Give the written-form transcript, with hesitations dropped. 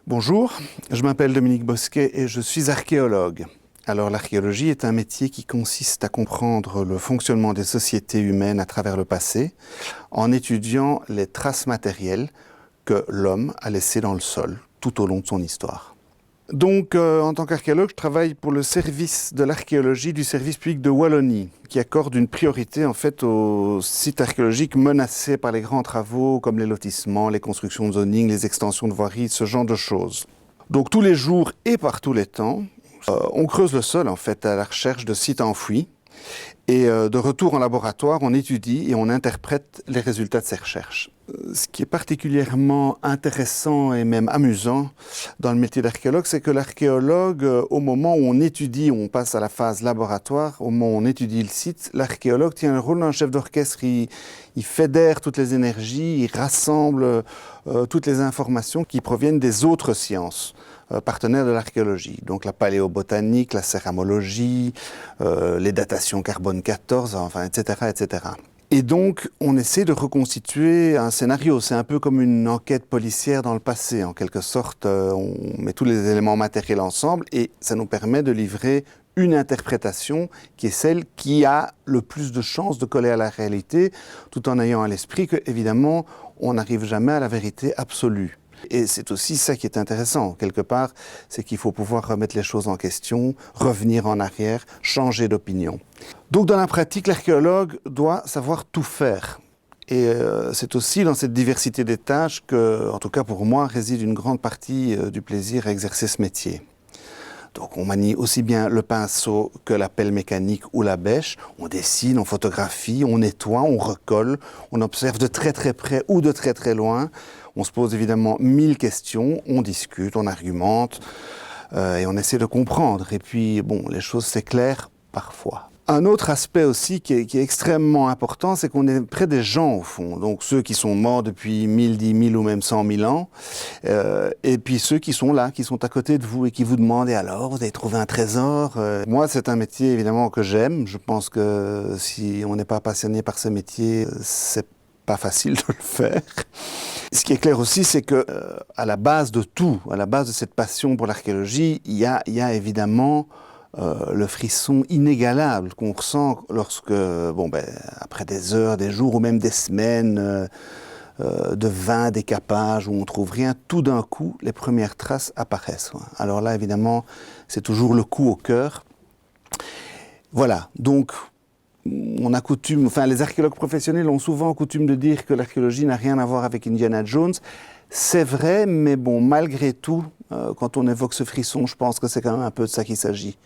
Bonjour, je m'appelle Dominique Bosquet et je suis archéologue. Alors l'archéologie est un métier qui consiste à comprendre le fonctionnement des sociétés humaines à travers le passé en étudiant les traces matérielles que l'homme a laissées dans le sol tout au long de son histoire. Donc, en tant qu'archéologue, je travaille pour le service de l'archéologie du service public de Wallonie, qui accorde une priorité en fait aux sites archéologiques menacés par les grands travaux comme les lotissements, les constructions de zoning, les extensions de voiries, ce genre de choses. Donc tous les jours et par tous les temps, on creuse le sol en fait à la recherche de sites enfouis. Et de retour en laboratoire, on étudie et on interprète les résultats de ces recherches. Ce qui est particulièrement intéressant et même amusant dans le métier d'archéologue, c'est que l'archéologue, au moment où on étudie, où on passe à la phase laboratoire, au moment où on étudie le site, l'archéologue tient le rôle d'un chef d'orchestre. Il fédère toutes les énergies, il rassemble toutes les informations qui proviennent des autres sciences partenaires de l'archéologie. Donc la paléobotanique, la céramologie, les datations carbone 14, enfin, etc., etc. Et donc, on essaie de reconstituer un scénario. C'est un peu comme une enquête policière dans le passé, en quelque sorte. On met tous les éléments matériels ensemble et ça nous permet de livrer une interprétation qui est celle qui a le plus de chances de coller à la réalité, tout en ayant à l'esprit que, évidemment, on n'arrive jamais à la vérité absolue. Et c'est aussi ça qui est intéressant, quelque part, c'est qu'il faut pouvoir remettre les choses en question, revenir en arrière, changer d'opinion. Donc dans la pratique, l'archéologue doit savoir tout faire. Et c'est aussi dans cette diversité des tâches que, en tout cas pour moi, réside une grande partie du plaisir à exercer ce métier. Donc on manie aussi bien le pinceau que la pelle mécanique ou la bêche. On dessine, on photographie, on nettoie, on recolle, on observe de très très près ou de très très loin. On se pose évidemment 1000 questions, on discute, on argumente et on essaie de comprendre. Et puis bon, les choses s'éclairent parfois. Un autre aspect aussi qui est extrêmement important, c'est qu'on est près des gens au fond. Donc ceux qui sont morts depuis 1000, 10 000 ou même 100 000 ans. Et puis ceux qui sont là, qui sont à côté de vous et qui vous demandent « alors, vous avez trouvé un trésor ?» Moi, c'est un métier évidemment que j'aime. Je pense que si on n'est pas passionné par ce métier, c'est pas facile de le faire. Ce qui est clair aussi, c'est que à la base de tout, à la base de cette passion pour l'archéologie, il y a évidemment le frisson inégalable qu'on ressent lorsque, après des heures, des jours ou même des semaines de vains décapages où on ne trouve rien, tout d'un coup, les premières traces apparaissent. Alors là, évidemment, c'est toujours le coup au cœur. Voilà, donc les archéologues professionnels ont souvent coutume de dire que l'archéologie n'a rien à voir avec Indiana Jones. C'est vrai, mais bon, malgré tout, quand on évoque ce frisson, je pense que c'est quand même un peu de ça qu'il s'agit.